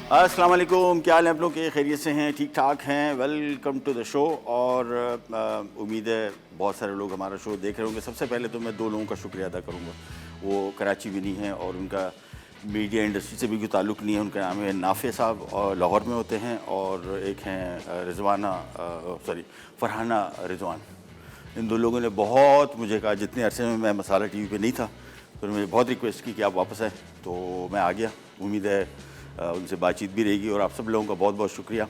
अस्सलाम वालेकुम, क्या हाल है आप लोग के? खैरियत से हैं, ठीक ठाक हैं? Welcome to the show. और उम्मीद है बहुत सारे लोग हमारा शो देख रहे होंगे। सबसे पहले तो मैं दो लोगों का शुक्रिया अदा करूँगा। वो कराची में नहीं हैं और उनका मीडिया इंडस्ट्री से भी कोई ताल्लुक़ नहीं है। उनका नाम है नाफे साहब और लाहौर में होते हैं, और एक हैं फरहाना रिजवान। इन दो लोगों ने बहुत मुझे कहा, जितने अरसे में मैं मसाला टीवी पे नहीं था, तो उन्होंने बहुत रिक्वेस्ट की कि आप वापस आए, तो मैं आ गया। उम्मीद है उनसे बातचीत भी रहेगी। और आप सब लोगों का बहुत बहुत शुक्रिया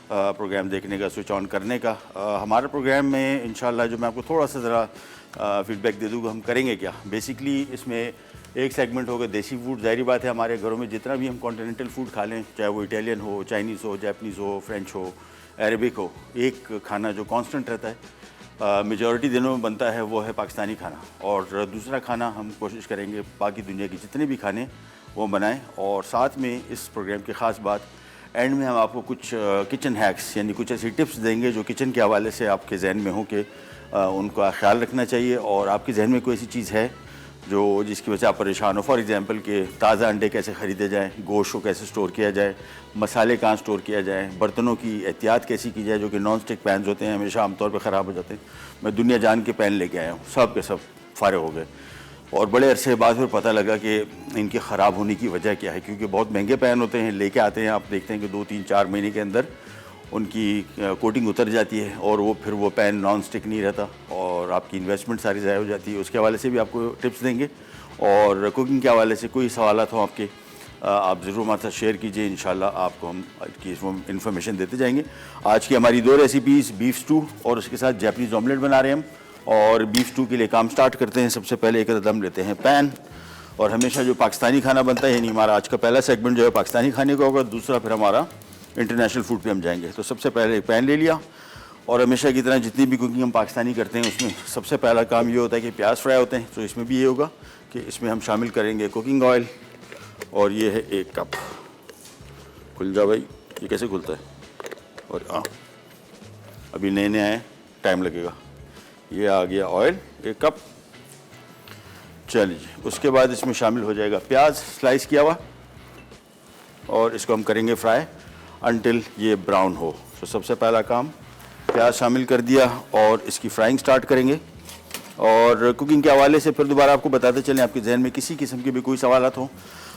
प्रोग्राम देखने का, स्विच ऑन करने का। हमारे प्रोग्राम में इंशाल्लाह जो मैं आपको थोड़ा सा ज़रा फीडबैक दे दूँगा, हम करेंगे क्या। बेसिकली इसमें एक सेगमेंट होगा देसी फूड। ज़ाहिर बात है हमारे घरों में जितना भी हम कॉन्टिनेंटल फूड खा लें, चाहे वो इटालियन हो, चाइनीज़ हो, जापानीज़ हो, फ्रेंच हो, अरेबिक हो, एक खाना जो कांस्टेंट रहता है मेजॉरिटी दिनों में बनता है, वो है पाकिस्तानी खाना। और दूसरा खाना हम कोशिश करेंगे बाकी दुनिया के जितने भी खाने वो बनाएं। और साथ में इस प्रोग्राम की ख़ास बात, एंड में हम आपको कुछ किचन हैक्स यानी कुछ ऐसी टिप्स देंगे जो किचन के हवाले से आपके जहन में हो कि उनका ख्याल रखना चाहिए। और आपके जहन में कोई ऐसी चीज़ है जो जिसकी वजह से आप परेशान हो, फॉर एग्ज़ाम्पल कि ताज़ा अंडे कैसे ख़रीदे जाएँ, गोश्त को कैसे स्टोर किया जाए, मसाले कहाँ स्टोर किया जाए, बर्तनों की एहतियात कैसी की जाए, जो कि नॉन स्टिक पैन्स होते हैं हमेशा आमतौर पर ख़राब हो जाते हैं। मैं दुनिया जान के पैन लेके आया हूँ, सब के सब फारिग हो गए। और बड़े अरसे बाद फिर पता लगा कि इनके ख़राब होने की वजह क्या है, क्योंकि बहुत महंगे पैन होते हैं, लेके आते हैं, आप देखते हैं कि 2-3-4 महीने के अंदर उनकी कोटिंग उतर जाती है और वो फिर वो पैन नॉन स्टिक नहीं रहता और आपकी इन्वेस्टमेंट सारी ज़ाया हो जाती है। उसके हवाले से भी आपको टिप्स देंगे। और कुकिंग के हवाले से कोई सवालात हो आपके, आप ज़रूर हमारे साथ शेयर कीजिए। इंशाल्लाह आपको हम की इन्फॉर्मेशन देते जाएंगे। आज की हमारी दो रेसिपीज़, बीफ स्टू और उसके साथ जापानीज़ ऑमलेट बना रहे हैं हम। और बीफ स्टू के लिए काम स्टार्ट करते हैं। सबसे पहले एक दम लेते हैं पैन, और हमेशा जो पाकिस्तानी खाना बनता है, यानी हमारा आज का पहला सेगमेंट जो है पाकिस्तानी खाने का होगा, दूसरा फिर हमारा इंटरनेशनल फूड पे हम जाएंगे। तो सबसे पहले एक पैन ले लिया, और हमेशा की तरह जितनी भी कुकिंग हम पाकिस्तानी करते हैं उसमें सबसे पहला काम ये होता है कि प्याज फ्राई होते हैं। तो इसमें भी ये होगा कि इसमें हम शामिल करेंगे कुकिंग ऑयल, और ये है 1 कप। खुल जा भाई, ये कैसे खुलता है? और अभी नए नए आए, टाइम लगेगा। ये आ गया ऑयल 1 कप। चलिए, उसके बाद इसमें शामिल हो जाएगा प्याज स्लाइस किया हुआ, और इसको हम करेंगे फ्राई अनटिल ये ब्राउन हो। तो सबसे पहला काम, प्याज शामिल कर दिया और इसकी फ्राइंग स्टार्ट करेंगे। और कुकिंग के हवाले से फिर दोबारा आपको बताते चलें, आपके जहन में किसी किस्म के भी कोई सवालात हो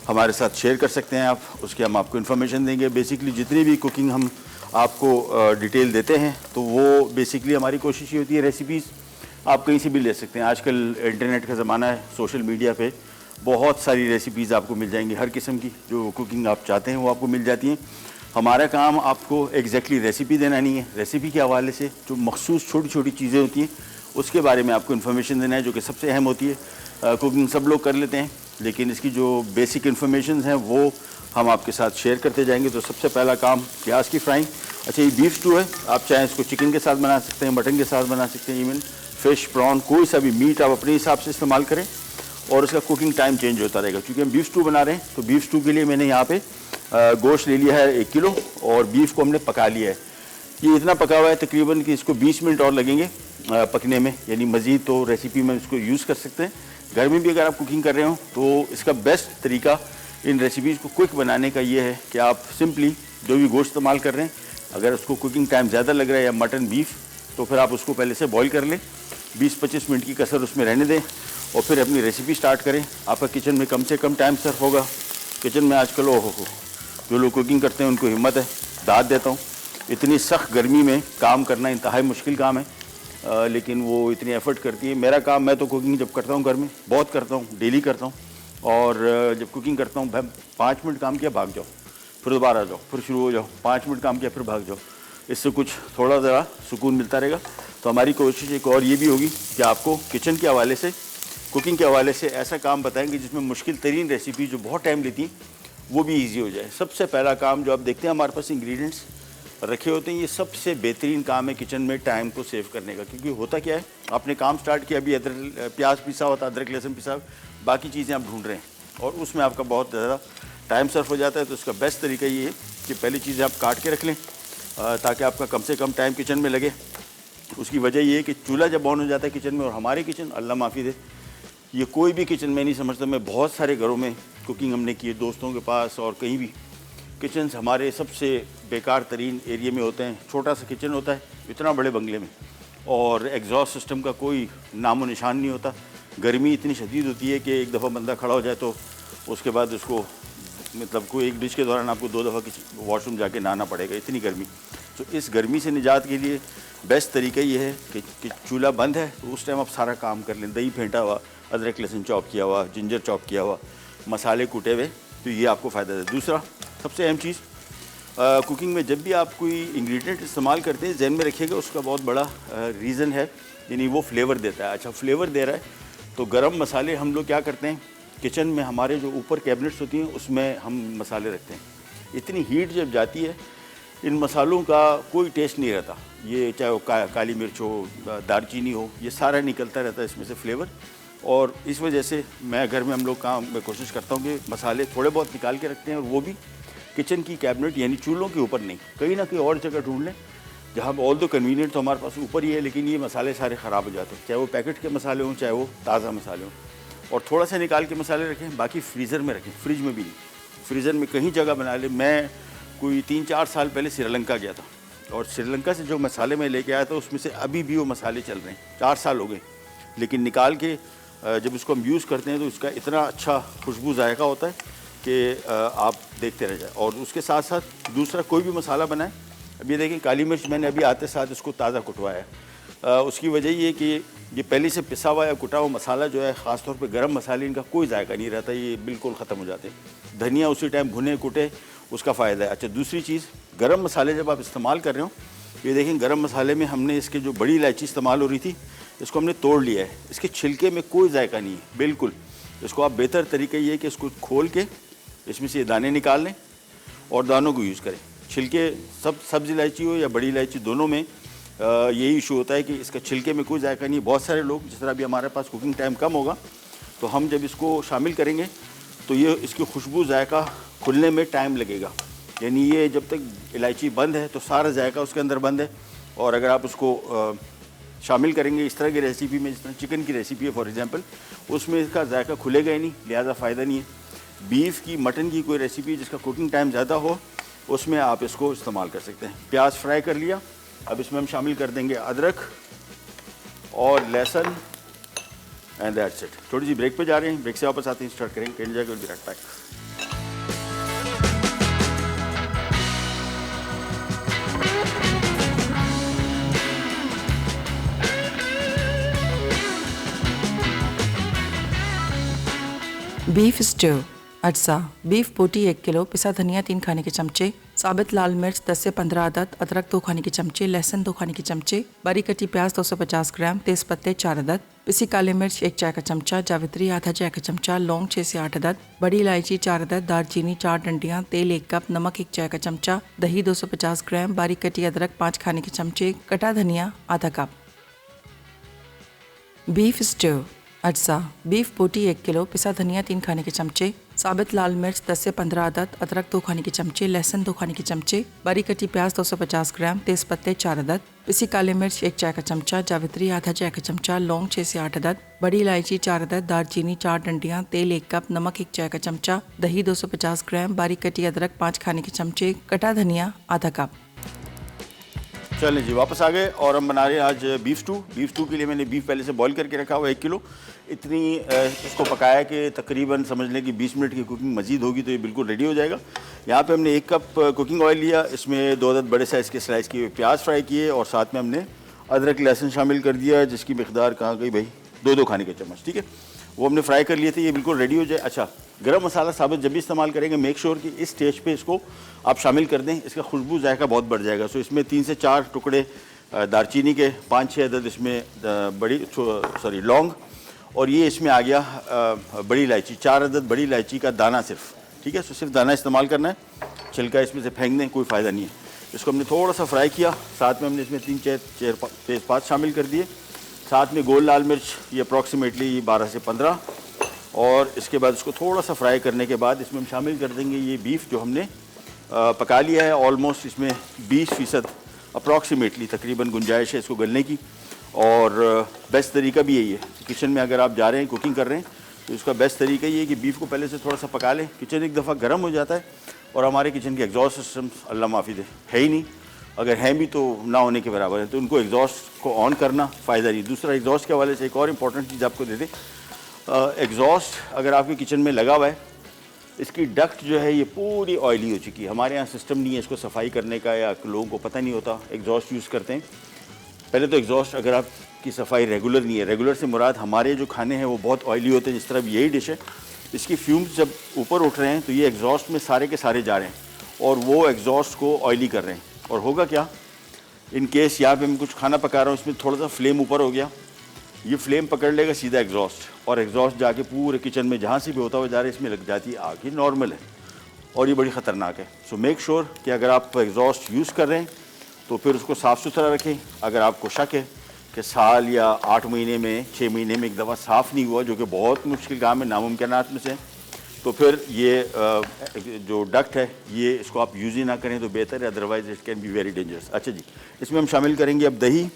हमारे साथ शेयर कर सकते हैं आप, उसकी हम आपको इन्फॉर्मेशन देंगे। बेसिकली जितनी भी कुकिंग हम आपको डिटेल देते हैं, तो वो बेसिकली हमारी कोशिश ये होती है, रेसिपीज़ आप कहीं से भी ले सकते हैं। आजकल इंटरनेट का ज़माना है, सोशल मीडिया पे बहुत सारी रेसिपीज़ आपको मिल जाएंगी, हर किस्म की जो कुकिंग आप चाहते हैं वो आपको मिल जाती हैं। हमारा काम आपको एग्जैक्टली रेसिपी देना नहीं है, रेसिपी के हवाले से जो मखसूस छोटी छोटी चीज़ें होती हैं उसके बारे में आपको इन्फॉर्मेशन देना है, जो कि सबसे अहम होती है। कुकिंग सब लोग कर लेते हैं, लेकिन इसकी जो बेसिक इन्फॉर्मेशन हैं वो हम आपके साथ शेयर करते जाएंगे। तो सबसे पहला काम, प्याज की फ्राइंग। अच्छा, ये बीफ स्टू है, आप चाहें इसको चिकन के साथ बना सकते हैं, मटन के साथ बना सकते हैं, इवन फिश, प्रॉन, कोई सा भी मीट आप अपने हिसाब से इस्तेमाल करें। और इसका कुकिंग टाइम चेंज होता रहेगा, क्योंकि हम बीफ स्टू बना रहे हैं। तो बीफ स्टू के लिए मैंने यहाँ पे गोश्त ले लिया है 1 किलो, और बीफ को हमने पका लिया है। ये इतना पका हुआ है तकरीबन कि इसको 20 मिनट और लगेंगे पकने में, यानी मज़ीद तो रेसिपी में इसको यूज़ कर सकते हैं। घर में भी अगर आप कुकिंग कर रहे हो तो इसका बेस्ट तरीका इन रेसिपीज़ को क्विक बनाने का ये है कि आप सिंपली जो भी गोश्त इस्तेमाल कर रहे हैं, अगर उसको कुकिंग टाइम ज़्यादा लग रहा है, या मटन, बीफ, तो फिर आप उसको पहले से बॉईल कर लें, 20-25 मिनट की कसर उसमें रहने दें, और फिर अपनी रेसिपी स्टार्ट करें। आपका किचन में कम से कम टाइम सर्फ होगा। किचन में आजकल हो जो लोग कुकिंग करते हैं उनको हिम्मत है, दाद देता हूँ। इतनी सख्त गर्मी में काम करना इंतहाई मुश्किल काम है, लेकिन वो इतनी एफर्ट करती है। मेरा काम, मैं तो कुकिंग जब करता हूँ घर में, बहुत करता हूँ, डेली करता हूँ। और जब कुकिंग करता हूँ, 5 मिनट काम किया भाग जाओ, फिर दोबारा आ जाओ, फिर शुरू हो जाओ, 5 मिनट काम किया फिर भाग जाओ। इससे कुछ थोड़ा ज़रा सुकून मिलता रहेगा। तो हमारी कोशिश एक और ये भी होगी कि आपको किचन के हवाले से, कुकिंग के हवाले से ऐसा काम बताएंगे जिसमें मुश्किल तरीन रेसिपी जो बहुत टाइम लेती वो भी ईजी हो जाए। सबसे पहला काम जो आप देखते हैं हमारे पास इंग्रेडिएंट्स रखे होते हैं, ये सबसे बेहतरीन काम है किचन में टाइम को सेव करने का। क्योंकि होता क्या है, आपने काम स्टार्ट किया, अभी अदरक प्याज पिसा होता, अदरक लहसुन पिसा, बाकी चीज़ें आप ढूंढ रहे हैं और उसमें आपका बहुत ज़्यादा टाइम सर्फ हो जाता है। तो इसका बेस्ट तरीका ये है कि पहली चीज़ें आप काट के रख लें ताकि आपका कम से कम टाइम किचन में लगे। उसकी वजह ये है कि चूल्हा जब ऑन हो जाता है किचन में, और हमारे किचन अल्लाह माफ़ी दे, ये कोई भी किचन में नहीं समझता, मैं बहुत सारे घरों में कुकिंग हमने की है, दोस्तों के पास और कहीं भी, किचन्स हमारे सबसे बेकार तरीन एरिया में होते हैं। छोटा सा किचन होता है इतना बड़े बंगले में, और एग्जॉस्ट सिस्टम का कोई नामो निशान नहीं होता। गर्मी इतनी शदीद होती है कि एक दफ़ा बंदा खड़ा हो जाए तो उसके बाद उसको मतलब कोई एक डिश के दौरान आपको 2 दफ़ा किसी वॉशरूम जाके नहाना पड़ेगा, इतनी गर्मी। तो इस गर्मी से निजात के लिए बेस्ट तरीका ये है कि चूल्हा बंद है तो उस टाइम आप सारा काम कर लें। दही फेंटा हुआ, अदरक लहसुन चॉप किया हुआ, जिंजर चॉप किया हुआ, मसाले कूटे हुए, तो ये आपको फ़ायदा है। दूसरा सबसे अहम चीज़, कुकिंग में जब भी आप कोई इंग्रेडिएंट इस्तेमाल करते हैं, जहन में रखिएगा उसका बहुत बड़ा रीज़न है, यानी वो फ्लेवर देता है। अच्छा, फ्लेवर दे रहा है तो गरम मसाले हम लोग क्या करते हैं, किचन में हमारे जो ऊपर कैबिनेट्स होती हैं उसमें हम मसाले रखते हैं। इतनी हीट जब जाती है इन मसालों का कोई टेस्ट नहीं रहता। ये चाहे वो काली मिर्च हो, दालचीनी हो, ये सारा निकलता रहता है इसमें से फ्लेवर। और इस वजह से मैं घर में हम लोग मैं कोशिश करता हूँ कि मसाले थोड़े बहुत निकाल के रखते हैं, और वो भी किचन की कैबिनेट यानी चूल्हों के ऊपर नहीं, कहीं ना कहीं और जगह ढूंढ लें जहाँ ऑल दो कन्वीनियंट तो हमारे पास ऊपर ही है, लेकिन ये मसाले सारे ख़राब हो जाते हैं, चाहे वो पैकेट के मसाले हों चाहे वो ताज़ा मसाले हों। और थोड़ा सा निकाल के मसाले रखें, बाकी फ्रीज़र में रखें, फ्रिज में भी नहीं, फ्रीज़र में कहीं जगह बना ले। मैं कोई 3-4 साल पहले श्रीलंका गया था, और श्रीलंका से जो मसाले मैं लेके आया था उसमें से अभी भी वो मसाले चल रहे हैं, 4 साल हो गए। लेकिन निकाल के जब इसको हम यूज़ करते हैं तो इसका इतना अच्छा खुशबू जायका होता है कि आप देखते रह जाए। और उसके साथ साथ दूसरा कोई भी मसाला बनाए, अब ये देखें काली मिर्च मैंने अभी आते साथ इसको ताज़ा कुटवाया है। उसकी वजह ये कि ये पहले से पिसा हुआ या कुटा हुआ मसाला जो है, ख़ास तौर पे गरम मसाले, इनका कोई जायका नहीं रहता, ये बिल्कुल ख़त्म हो जाते हैं। धनिया उसी टाइम भुने कुटे, उसका फ़ायदा है। अच्छा, दूसरी चीज़, गरम मसाले जब आप इस्तेमाल कर रहे हो, ये देखें गरम मसाले में हमने इसके जो बड़ी इलायची इस्तेमाल हो रही थी, इसको हमने तोड़ लिया है। इसके छिलके में कोई जायका नहीं है बिल्कुल। इसको आप बेहतर तरीका ये है कि इसको खोल के इसमें से दाने निकाल लें और दानों को यूज़ करें। छिलके सब्ज़ इलायची हो या बड़ी इलायची, दोनों में यही इशू होता है कि इसका छिलके में कोई जायका नहीं है। बहुत सारे लोग, जिस तरह भी हमारे पास कुकिंग टाइम कम होगा तो हम जब इसको शामिल करेंगे तो ये इसकी खुशबू जायका खुलने में टाइम लगेगा, यानी ये जब तक इलायची बंद है तो सारा जायका उसके अंदर बंद है। और अगर आप उसको शामिल करेंगे इस तरह की रेसिपी में, जिस तरह चिकन की रेसिपी है फॉर एग्जांपल, उसमें इसका जायका खुलेगा ही नहीं, लिहाजा फ़ायदा नहीं है। बीफ की, मटन की कोई रेसिपी जिसका कुकिंग टाइम ज़्यादा हो, उसमें आप इसको इस्तेमाल कर सकते हैं। प्याज फ्राई कर लिया, अब इसमें हम शामिल कर देंगे अदरक और लहसुन, एंड दैट्स इट। थोड़ी सी ब्रेक पे जा रहे हैं, ब्रेक से वापस आते हैं, स्टार्ट करेंगे। कैन जाके will be right back. Beef stew अज्जा, बीफ बोटी 1 किलो, पिसा धनिया 3 खाने के चमचे, साबित लाल मिर्च 10 से 15 अदद, अदरक 2 खाने के चमचे, लहसुन 2 खाने के चमचे, बारीक कटी प्याज 250 ग्राम, तेज पत्ते 4 अदद, पिसी काली मिर्च 1 चाय का चमचा, जावित्री आधा चाय का चमचा, लौंग 6 से 8 अदद, बड़ी इलायची 4 अदद, दालचीनी 4 डंडियां, तेल 1 कप, नमक 1 चाय का चमचा, दही 250 ग्राम, बारीक कटी अदरक 5 खाने के चमचे, कटा धनिया आधा कप। बीफ स्ट्यू अज्जा, बीफ बोटी 1 किलो, पिसा धनिया 3 खाने के चमचे, साबित लाल मिर्च 10 से 15 अदद, अदरक 2 खाने के चमचे, लहसुन 2 खाने के चमचे, बारीक कटी प्याज 250 ग्राम, तेज पत्ते 4 अदद, पिसी काली मिर्च 1 चाय का चमचा, जावित्री आधा चाय का चमचा, लौंग 6 से 8 अदद, बड़ी इलायची 4 अदद, दालचीनी 4 डंडियां, तेल 1 कप, नमक 1 चाय का चमचा, दही 250 ग्राम, बारीक कटी अदरक 5 खाने के चमचे, कटा धनिया आधा कप। चलें जी, वापस आ गए और हम बना रहे हैं आज बीफ स्टू। बीफ स्टू के लिए मैंने बीफ पहले से बॉईल करके रखा हुआ 1 किलो। इतनी इसको पकाया कि तकरीबन समझ लें कि 20 मिनट की कुकिंग मज़ीद होगी तो ये बिल्कुल रेडी हो जाएगा। यहाँ पे हमने 1 कप कुकिंग ऑयल लिया, इसमें 2 अदद बड़े साइज़ के स्लाइस किए प्याज फ्राई किए, और साथ में हमने अदरक लहसुन शामिल कर दिया, जिसकी मिकदार कहाँ गई भाई, 2-2 खाने के चम्मच, ठीक है। वो हमने फ्राई कर लिए थे, ये बिल्कुल रेडी हो जाए। अच्छा, गरम मसाला साबित जब भी इस्तेमाल करेंगे, मेक श्योर कि इस स्टेज पे इसको आप शामिल कर दें, इसका खुशबू जायका बहुत बढ़ जाएगा। सो इसमें 3 से 4 टुकड़े दालचीनी के, 5-6 अदद इसमें लौंग, और ये इसमें आ गया बड़ी इलायची, 4 अदद बड़ी इलायची का दाना सिर्फ, ठीक है। सो सिर्फ दाना इस्तेमाल करना है, छिलका इसमें से फेंक दें, कोई फ़ायदा नहीं है। इसको हमने थोड़ा सा फ्राई किया, साथ में हमने इसमें 3 तेज़पात शामिल कर दिए, साथ में गोल लाल मिर्च ये अप्रॉक्सीमेटली 12 से 15, और इसके बाद इसको थोड़ा सा फ्राई करने के बाद इसमें हम शामिल कर देंगे ये बीफ जो हमने पका लिया है। ऑलमोस्ट इसमें 20% अप्रॉक्सीमेटली तकरीबन गुंजाइश है इसको गलने की, और बेस्ट तरीका भी यही है। किचन में अगर आप जा रहे हैं, कुकिंग कर रहे हैं, तो इसका बेस्ट तरीका ये है कि बीफ को पहले से थोड़ा सा पका लें। किचन एक दफ़ा गर्म हो जाता है और हमारे किचन के एग्जॉस्ट सिस्टम अल्लाह माफ़ी दे है ही नहीं, अगर हैं भी तो ना होने के बराबर है, तो उनको एग्जॉस्ट को ऑन करना फ़ायदा नहीं। दूसरा, एग्जॉस्ट के हवाले से एक और इम्पॉर्टेंट चीज़ आपको दे दें, एग्जॉस्ट अगर आपके किचन में लगा हुआ है, इसकी डक्ट जो है ये पूरी ऑयली हो चुकी है। हमारे यहाँ सिस्टम नहीं है इसको सफाई करने का, या लोगों को पता नहीं होता, एग्जॉस्ट यूज़ करते हैं। पहले तो एग्जॉस्ट अगर आपकी सफाई रेगुलर नहीं है, रेगुलर से मुराद हमारे जो खाने हैं वो बहुत ऑयली होते हैं, जिस तरह यही डिश है, इसकी फ्यूम्स जब ऊपर उठ रहे हैं तो ये एग्जॉस्ट में सारे के सारे जा रहे हैं और वो एग्जॉस्ट को ऑयली कर रहे हैं। और होगा क्या, इन केस यहाँ पे मैं कुछ खाना पका रहा हूँ, इसमें थोड़ा सा फ्लेम ऊपर हो गया, ये फ्लेम पकड़ लेगा सीधा एग्जॉस्ट, और एग्जॉस्ट जाके पूरे किचन में जहाँ से भी होता हुआ जा रहा है इसमें लग जाती है आग। ये नॉर्मल है और ये बड़ी ख़तरनाक है। सो मेक श्योर कि अगर आप एग्जॉस्ट यूज़ कर रहे हैं तो फिर उसको साफ़ सुथरा रखें। अगर आपको शक है कि साल या 8 महीने में 6 महीने में एक दफ़ा साफ़ नहीं हुआ, जो कि बहुत मुश्किल काम है, नामुमकिनात में से, तो फिर ये जो डक्ट है ये इसको आप यूज़ ही ना करें तो बेहतर है, otherwise it can be very dangerous. अच्छा जी, इसमें हम शामिल करेंगे अब दही,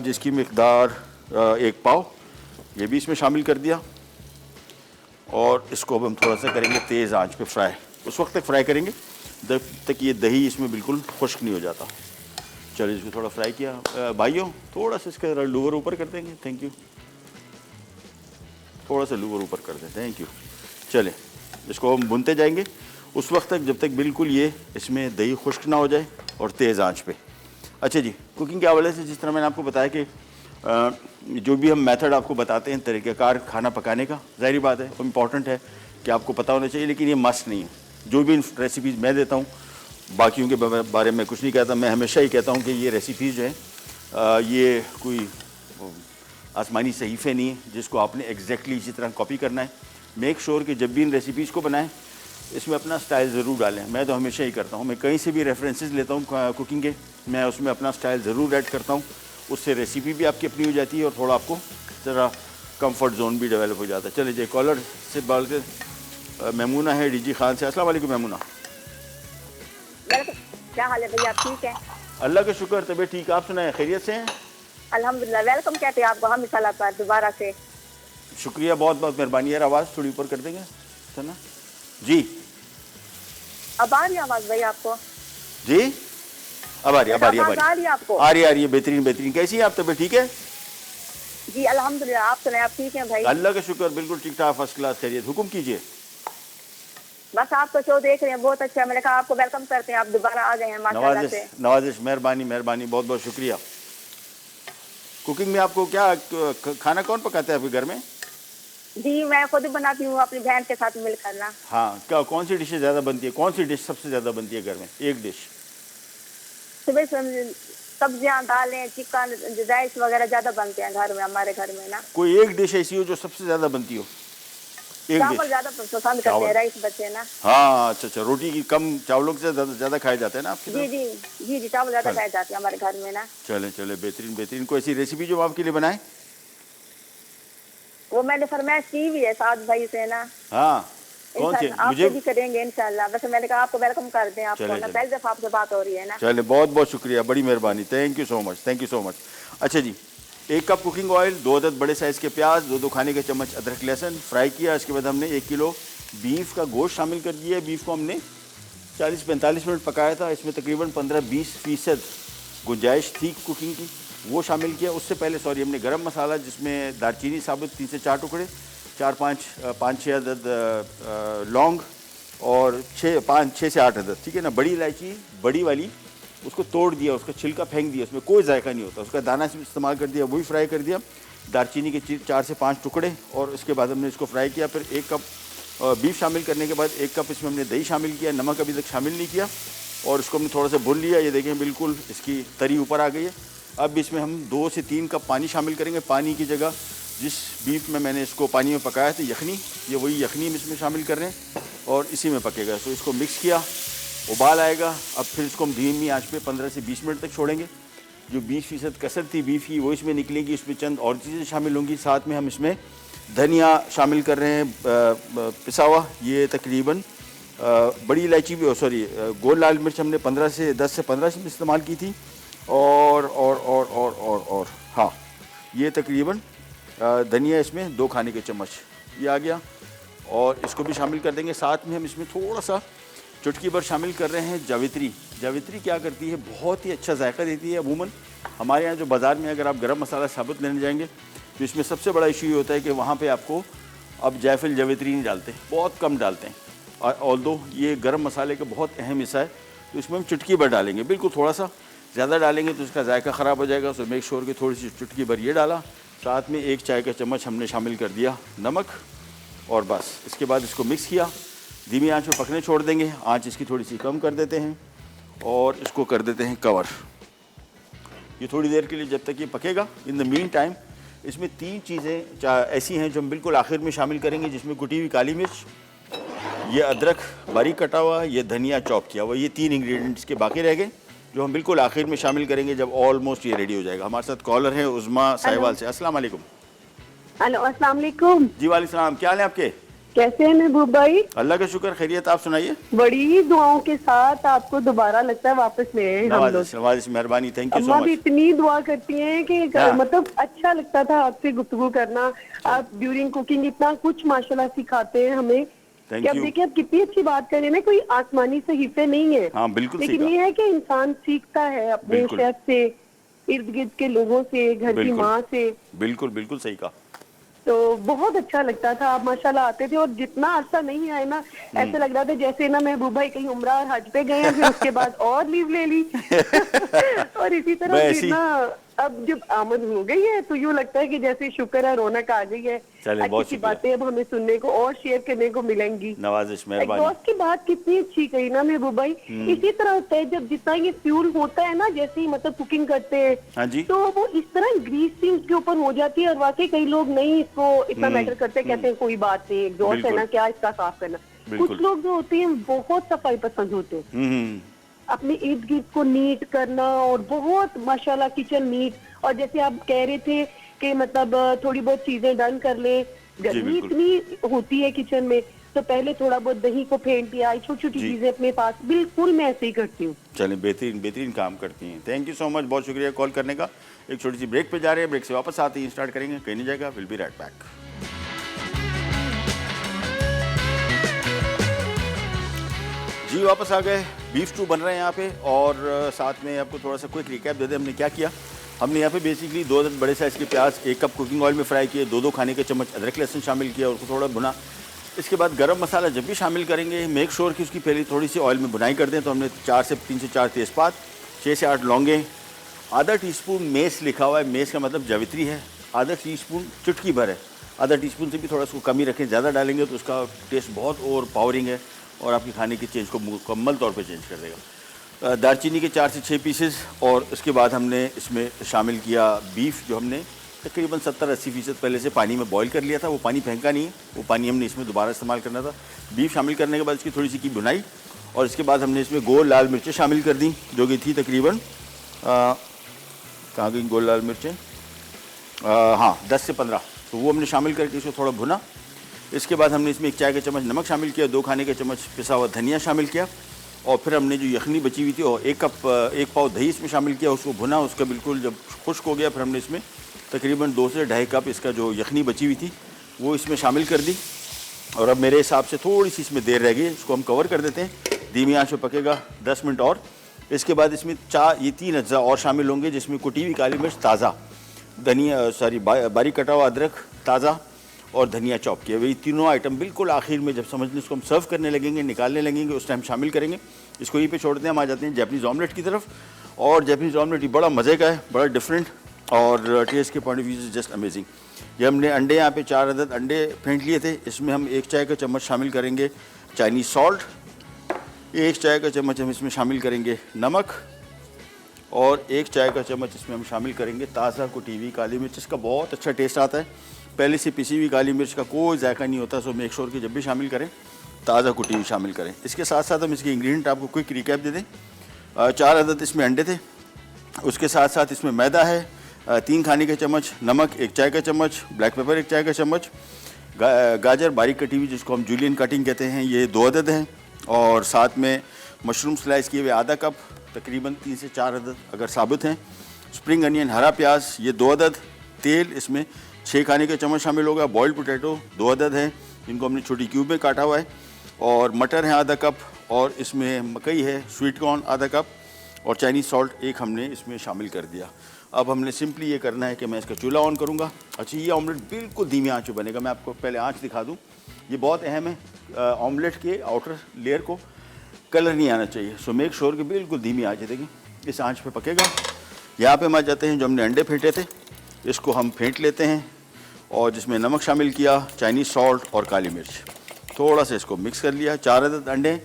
जिसकी मिकदार 1 पाव, ये भी इसमें शामिल कर दिया, और इसको अब हम थोड़ा सा करेंगे तेज़ आंच पे फ्राई। उस वक्त तक फ्राई करेंगे जब तक ये दही इसमें बिल्कुल खुश्क नहीं हो जाता। चलिए, इसको थोड़ा फ्राई किया। भाइयों, थोड़ा सा इसका लूवर ऊपर कर देंगे, थैंक यू, थोड़ा सा लूवर ऊपर कर दें, थैंक यू। चले, इसको हम भूनते जाएंगे उस वक्त तक जब तक बिल्कुल ये इसमें दही खुश्क ना हो जाए, और तेज़ आंच पे। अच्छा जी, कुकिंग के हवाले से जिस तरह मैंने आपको बताया कि जो भी हम मेथड आपको बताते हैं तरीक़ाकार खाना पकाने का, ज़ाहिर बात है इम्पॉर्टेंट है कि आपको पता होना चाहिए, लेकिन ये मस्ट नहीं है। जो भी रेसिपीज़ मैं देता हूँ, बाकियों के बारे में कुछ नहीं कहता, मैं हमेशा ही कहता हूँ कि ये रेसिपीज़ जो हैं ये कोई आसमानी सहीफ़े नहीं है जिसको आपने एग्जैक्टली इसी तरह कॉपी करना है। मेक श्योर कि जब भी इन रेसिपीज़ को बनाएं इसमें अपना स्टाइल ज़रूर डालें। मैं तो हमेशा ही करता हूँ, मैं कहीं से भी रेफरेंसेस लेता हूँ कुकिंग के, मैं उसमें अपना स्टाइल ज़रूर ऐड करता हूँ, उससे रेसिपी भी आपकी अपनी हो जाती है और थोड़ा आपको ज़रा कंफर्ट जोन भी डेवलप हो जाता है। चलिए जी, कॉलर से बाल के मेमूना है डीजी खान से। अस्सलाम वालेकुम मेमूना। क्या हाल है भैया, आप ठीक हैं? अल्लाह का शुक्र, तबीयत ठीक। आप सुनाए, खैरियत से हैं? अल्हम्दुलिल्लाह। वेलकम कहते हैं आपको हम इंशाल्लाह पर दोबारा से। शुक्रिया, बहुत बहुत मेहरबानी। यार आवाज़ थोड़ी ऊपर कर देंगे है ना जी? अब आ रही आवाज़ भैया आपको? जी, अब आ रही, अब आ रही, अब आ रही है आपको? आ रही है, बेहतरीन बेहतरीन। कैसी है आप, तबीयत ठीक है? जी अल्हम्दुलिल्लाह। आप सुनाए, आप ठीक हैं भाई? अल्लाह का शुक्र, बिल्कुल ठीक ठाक, फर्स्ट क्लास, खैरियत। हुक्म कीजिए। बस आपको शो देख रहे हैं, बहुत अच्छा है। मैंने कहा आपको वेलकम करते हैं, आप दोबारा आ गए हैं माशाल्लाह से। नवाजिश, मेहरबानी मेहरबानी, बहुत बहुत शुक्रिया। कुकिंग में आपको क्या खाना कौन पकाता है आपके घर में? जी मैं खुद बनाती हूँ अपनी बहन के साथ मिलकर ना। हाँ, क्या कौन सी डिशें ज़्यादा बनती है? कौन सी डिश सबसे ज़्यादा बनती है घर में? एक डिश। सुबह सब्जियाँ, दालें, चिकन, राइस वगैरह ज़्यादा बनते हैं घर में, हमारे घर में ना। कोई एक डिश ऐसी हो जो सबसे ज़्यादा बनती हो? एक डिश। चावल ज़्यादा पसंद करते हैं, राइस बच्चे ना। हाँ, अच्छा अच्छा, रोटी की कम, चावलों से ज़्यादा खाए जाते हैं ना आपके? जी जी जी जी, चावल ज़्यादा खाए जाते हैं हमारे घर में ना। चले चले, बेहतरीन बेहतरीन। कोई ऐसी रेसिपी जो आपके लिए बनाए? वो मैंने फरमाइश की भी है साथ भाई से ना। हाँ, कौन से? मुझे भी करेंगे इंशाल्लाह। वैसे मैंने कहा आपको वेलकम कर दें, आपको ना पहली दफा आपसे बात हो रही है ना। चले, बहुत बहुत शुक्रिया, बड़ी मेहरबानी, thank you so much, thank you so much. अच्छा जी, 1 कप कुकिंग ऑयल, 2 अदद बड़े साइज़ के प्याज, 2 खाने के चम्मच अदरक लहसुन फ्राई किया। इसके बाद हमने 1 किलो बीफ का गोश्त शामिल कर दिया। बीफ को हमने 40-45 मिनट पकाया था। इसमें तकरीबन 15-20% गुंजाइश थी कुकिंग की, वो शामिल किया। उससे पहले हमने गरम मसाला, जिसमें दालचीनी साबुत 3 से 4 टुकड़े, 5-6 अदद लौंग और 6 से 8 अदद, ठीक है ना, बड़ी इलायची, बड़ी वाली, उसको तोड़ दिया, उसका छिलका फेंक दिया, उसमें कोई जायका नहीं होता, उसका दाना से इस्तेमाल कर दिया, वही फ्राई कर दिया। दालचीनी के 4 से 5 टुकड़े, और उसके बाद हमने इसको फ्राई किया। फिर 1 कप बीफ शामिल करने के बाद 1 कप इसमें हमने दही शामिल किया, नमक अभी तक शामिल नहीं किया, और इसको हमने थोड़ा सा भून लिया। ये देखें बिल्कुल इसकी तरी ऊपर आ गई है। अब इसमें हम 2 से 3 कप पानी शामिल करेंगे। पानी की जगह जिस बीफ में मैंने इसको पानी में पकाया था, यखनी, ये वही यखनी इसमें शामिल कर रहे हैं और इसी में पकेगा। तो इसको मिक्स किया, उबाल आएगा। अब फिर इसको हम धीमी आंच पे 15 से 20 मिनट तक छोड़ेंगे। जो 20% कसर थी बीफ की वो इसमें निकलेगी। इसमें चंद और चीज़ें शामिल होंगी। साथ में हम इसमें धनिया शामिल कर रहे हैं पिसा हुआ, ये तकरीबन बड़ी इलायची भी, गोल लाल मिर्च हमने 10 से 15 इस्तेमाल की थी, और हाँ, ये तकरीबन धनिया इसमें 2 खाने के चम्मच ये आ गया, और इसको भी शामिल कर देंगे। साथ में हम इसमें थोड़ा सा चुटकी भर शामिल कर रहे हैं जावित्री। जावित्री क्या करती है, बहुत ही अच्छा जायका देती है। अमूमन हमारे यहाँ जो बाज़ार में अगर आप गरम मसाला साबुत लेने जाएंगे तो इसमें सबसे बड़ा इशू ये होता है कि वहाँ पे आपको अब जायफल जावित्री नहीं डालते, बहुत कम डालते हैं। और ऑल्दो ये गरम मसाले का बहुत अहम हिस्सा है, तो इसमें हम चुटकी भर डालेंगे। बिल्कुल थोड़ा सा ज़्यादा डालेंगे तो उसका जायका ख़राब हो जाएगा। सो मेक श्योर कि थोड़ी सी चुटकी भर ये डाला, साथ में 1 चाय का चम्मच हमने शामिल कर दिया नमक, और बस इसके बाद इसको मिक्स किया। धीमी आंच में पकने छोड़ देंगे। आंच इसकी थोड़ी सी कम कर देते हैं और इसको कर देते हैं कवर। ये थोड़ी देर के लिए जब तक ये पकेगा। इन द मीन टाइम इसमें 3 चीज़ें ऐसी हैं जो हम बिल्कुल आखिर में शामिल करेंगे, जिसमें कुटी हुई काली मिर्च, ये अदरक बारीक कटा हुआ, ये धनिया चॉप किया हुआ। ये 3 इंग्रेडिएंट्स के बाकी रह गए जो हम बिल्कुल आखिर में शामिल करेंगे जब ऑलमोस्ट ये रेडी हो जाएगा। हमारे साथ कॉलर है उज़मा साहिवाल से। अस्सलाम वालेकुम। हेलो, अस्सलाम वालेकुम। जी वालेकुम सलाम। क्या हाल है आपके? कैसे हैं महबूब भाई? अल्लाह का शुक्र, खैरियत। आप सुनाइए। बड़ी दुआओं के साथ आपको दोबारा लगता है वापस ले आए हम लोग। नवाज़िश, मेहरबानी, थैंक यू सो अम्मा भी मच। इतनी दुआ करती हैं कि हाँ। मतलब अच्छा लगता था आपसे गुफ्तगू करना। आप ड्यूरिंग कुकिंग इतना कुछ माशाल्लाह सिखाते हैं हमें Thank कि अब you. देखिए आप कितनी अच्छी बात कर रहे हैं ना, कोई आसमानी सहीफे नहीं है। हाँ, बिल्कुल लेकिन सीखा। ये है कि इंसान सीखता है अपने बिल्कुल। शेफ से, इर्द गिर्द के लोगों से, घर की बिल्कुल। माँ से। बिल्कुल बिल्कुल सही कहा। तो बहुत अच्छा लगता था। आप माशाल्लाह आते थे और जितना अरसा नहीं आए ना, ऐसे लग रहा था जैसे ना महबूब भाई कहीं उम्रा और हज पे गए हैं, फिर उसके बाद और लीव ले ली। और इसी तरह वैसी- फिर ना अब जब आमद हो गई है तो यूँ लगता है कि जैसे शुक्र है, रौनक आ गई है। चलिए, बहुत अच्छी शुक्रिया। बातें अब हमें सुनने को और शेयर करने को मिलेंगी। नवाजिश, मेहरबानी। एग्जॉस्ट की बात कितनी अच्छी कही ना महबूब भाई। इसी तरह होता है जब जितना ये फ्यूल होता है ना, जैसे ही मतलब कुकिंग करते हैं, हाँ जी। तो वो इस तरह ग्रीस उसके ऊपर हो जाती है। और वाकई कई लोग नहीं इसको इतना मैटर करते, कहते हैं कोई बात नहीं, एग्जॉस्ट है बिल्कुल। ना, क्या इसका साफ करना। बिल्कुल। कुछ लोग जो होते हैं बहुत सफाई पसंद होते हैं, हम्म। अपने इर्द गिर्द को नीट करना और बहुत माशाल्लाह किचन नीट। और जैसे आप कह रहे थे कि मतलब थोड़ी बहुत चीजें डन कर ले, गर्मी बिल्कुल। इतनी होती है किचन में, तो पहले थोड़ा बहुत दही को फेंट लिया, छोटी छोटी जी। चीजें अपने पास। बिल्कुल मैं ऐसे ही करती हूँ। चलें, बेहतरीन बेहतरीन काम करती हैं। थैंक यू सो मच, बहुत शुक्रिया कॉल करने का। एक छोटी सी ब्रेक पे जा रहे हैं, ब्रेक से वापस आते ही स्टार्ट करेंगे, कहीं नहीं जाएगा। Will be right back. जी वापस आ गए। बीफ स्टू बन रहे हैं यहाँ पे, और साथ में आपको थोड़ा सा क्विक रिकैप दे दें हमने क्या किया। हमने यहाँ पे बेसिकली 2 बड़े साइज़ के प्याज 1 कप कुकिंग ऑयल में फ्राई किए, 2 खाने के चम्मच अदरक लहसुन शामिल किया और उसको थोड़ा भुना। इसके बाद गरम मसाला जब भी शामिल करेंगे मेक श्योर कि उसकी पहले थोड़ी सी ऑयल में भुनाई कर दें। तो हमने 3 से 4 तेज़पात, 6 से 8 लौंगे, आधा टीस्पून मेस लिखा हुआ है, मेस का मतलब जावित्री है, आधा टीस्पून चुटकी भर है। आधा टीस्पून से भी थोड़ा उसको कम ही रखें, ज़्यादा डालेंगे तो उसका टेस्ट बहुत ओवर पावरिंग है और आपके खाने की चेंज को मुकम्मल तौर पे चेंज कर देगा। दालचीनी के 4 से 6 पीसेस, और उसके बाद हमने इसमें शामिल किया बीफ, जो हमने तकरीबन 70-80% पहले से पानी में बॉईल कर लिया था। वो पानी फेंका नहीं है, वो पानी हमने इसमें दोबारा इस्तेमाल करना था। बीफ शामिल करने के बाद इसकी थोड़ी सी की भुनाई, और इसके बाद हमने इसमें गोल लाल मिर्चें शामिल कर दी, जो कि थी तकरीबन कहाँ गई गोल लाल मिर्चें, हाँ 10 से 15। तो वो हमने शामिल करके इसको थोड़ा भुना। इसके बाद हमने इसमें 1 चाय का चम्मच नमक शामिल किया, 2 खाने के चम्मच पिसा हुआ धनिया शामिल किया, और फिर हमने जो यखनी बची हुई थी और 1 पाव दही इसमें शामिल किया, उसको भुना। उसका बिल्कुल जब खुश्क हो गया फिर हमने इसमें तकरीबन 2 से 2.5 कप इसका जो यखनी बची हुई थी वो इसमें शामिल कर दी। और अब मेरे हिसाब से थोड़ी सी इसमें देर रह गई, इसको हम कवर कर देते हैं, धीमी आंच पे पकेगा 10 मिनट और। इसके बाद इसमें ये 3 अज्जा और शामिल होंगे, जिसमें कुटी हुई काली मिर्च ताज़ा, धनिया बारीक कटा हुआ अदरक ताज़ा और धनिया चॉप किया। वही तीनों आइटम बिल्कुल आखिर में जब समझ लें इसको हम सर्व करने लगेंगे, निकालने लगेंगे, उस टाइम शामिल करेंगे। इसको यहीं पे छोड़ते हैं, हम आ जाते हैं जैपनीज़ ऑमलेट की तरफ। और जैपनीज़ ऑमलेट ये बड़ा मज़े का है, बड़ा डिफरेंट, और टेस्ट के पॉइंट ऑफ व्यू से जस्ट अमेजिंग। ये हमने अंडे यहाँ पे 4 अदद अंडे फेंट लिए थे। इसमें हम 1 चाय का चम्मच शामिल करेंगे चाइनीज़ सॉल्ट, 1 चाय का चम्मच हम इसमें शामिल करेंगे नमक, और 1 चाय का चम्मच इसमें हम शामिल करेंगे ताज़ा कुटी हुई काली मिर्च। इसका बहुत अच्छा टेस्ट आता है, पहले से पिसी हुई काली मिर्च का कोई जायका नहीं होता। सो मेक श्योर कि जब भी शामिल करें ताज़ा कुटी हुई शामिल करें। इसके साथ साथ हम इसके इंग्रेडिएंट आपको क्विक रिकैप दे दें। 4 अदद इसमें अंडे थे, उसके साथ साथ इसमें मैदा है, 3 खाने के चम्मच नमक, 1 चाय का चम्मच ब्लैक पेपर, 1 चाय का चम्मच गाजर बारीक कटी हुई जिसको हम जूलियन कटिंग कहते हैं, ये 2 अदद हैं, और साथ में मशरूम स्लाइस किए हुए आधा कप, तकरीबन 3 से 4 अदद अगर साबुत हैं, स्प्रिंग अनियन हरा प्याज ये 2 अदद, तेल इसमें 6 खाने के चम्मच शामिल होगा, बॉइल्ड पोटैटो 2 अदद हैं जिनको हमने छोटी क्यूब में काटा हुआ है, और मटर है आधा कप, और इसमें मकई है, स्वीट कॉर्न आधा कप और चाइनीज़ सॉल्ट एक हमने इसमें शामिल कर दिया। अब हमने सिंपली ये करना है कि मैं इसका चूल्हा ऑन करूँगा। अच्छा, ये ऑमलेट बिल्कुल धीमी आंच पे बनेगा। मैं आपको पहले आंच दिखा दूँ, ये बहुत अहम है। ऑमलेट के आउटर लेयर को कलर नहीं आना चाहिए, सो मेक श्योर कि बिल्कुल धीमी आंच है। देखिए इस आंच पे पकेगा। यहाँ पे हम आ जाते हैं, जो हमने अंडे फेंटे थे इसको हम फेंट लेते हैं और जिसमें नमक शामिल किया, चाइनीज़ सॉल्ट और काली मिर्च, थोड़ा सा इसको मिक्स कर लिया। 4 अदद अंडे,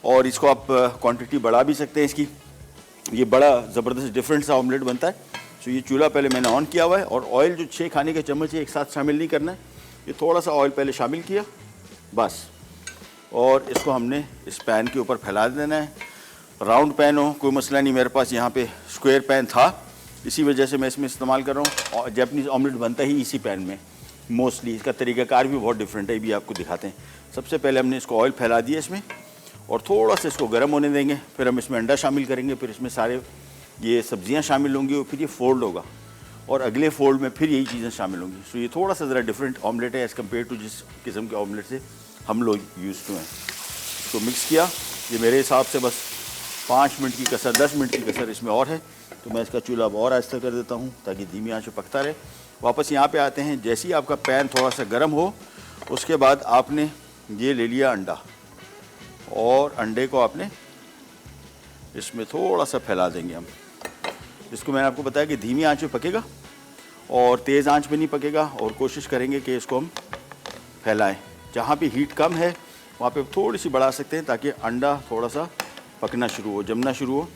और इसको आप क्वांटिटी बढ़ा भी सकते हैं इसकी। ये बड़ा ज़बरदस्त डिफरेंट सा ऑमलेट बनता है। सो ये चूल्हा पहले मैंने ऑन किया हुआ है और ऑयल जो 6 खाने के चम्मच है एक साथ शामिल नहीं करना है, ये थोड़ा सा ऑयल पहले शामिल किया बस, और इसको हमने इस पैन के ऊपर फैला देना है। राउंड पैन हो कोई मसला नहीं, मेरे पास यहाँ पे स्क्वायर पैन था, इसी वजह से मैं इसमें इस्तेमाल कर रहा हूँ। और जैपनीज़ ऑमलेट बनता ही इसी पैन में मोस्टली, इसका तरीक़ाकार भी बहुत डिफरेंट है, ये भी आपको दिखाते हैं। सबसे पहले हमने इसको ऑयल फैला दिया इसमें और थोड़ा सा इसको गर्म होने देंगे, फिर हम इसमें अंडा शामिल करेंगे, फिर इसमें सारे ये सब्जियां शामिल होंगी और फिर ये फोल्ड होगा और अगले फोल्ड में फिर यही चीज़ें शामिल होंगी। सो ये थोड़ा सा ज़रा डिफरेंट ऑमलेट है एज़ कम्पेयर टू जिस किस्म के ऑमलेट से हम लोग यूज़ टू हैं। इसको मिक्स किया, ये मेरे हिसाब से बस 5 मिनट की कसर, 10 मिनट की कसर इसमें और है, तो मैं इसका चूल्हा अब और आहिस्ता कर देता हूँ ताकि धीमी आंच पे पकता रहे। वापस यहाँ पे आते हैं, जैसे ही आपका पैन थोड़ा सा गर्म हो उसके बाद आपने ये ले लिया अंडा और अंडे को आपने इसमें थोड़ा सा फैला देंगे हम। इसको मैंने आपको बताया कि धीमी आंच पे पकेगा और तेज़ आंच पे नहीं पकेगा, और कोशिश करेंगे कि इसको हम फैलाएं। जहाँ पे हीट कम है वहाँ पे थोड़ी सी बढ़ा सकते हैं ताकि अंडा थोड़ा सा पकना शुरू हो, जमना शुरू हो।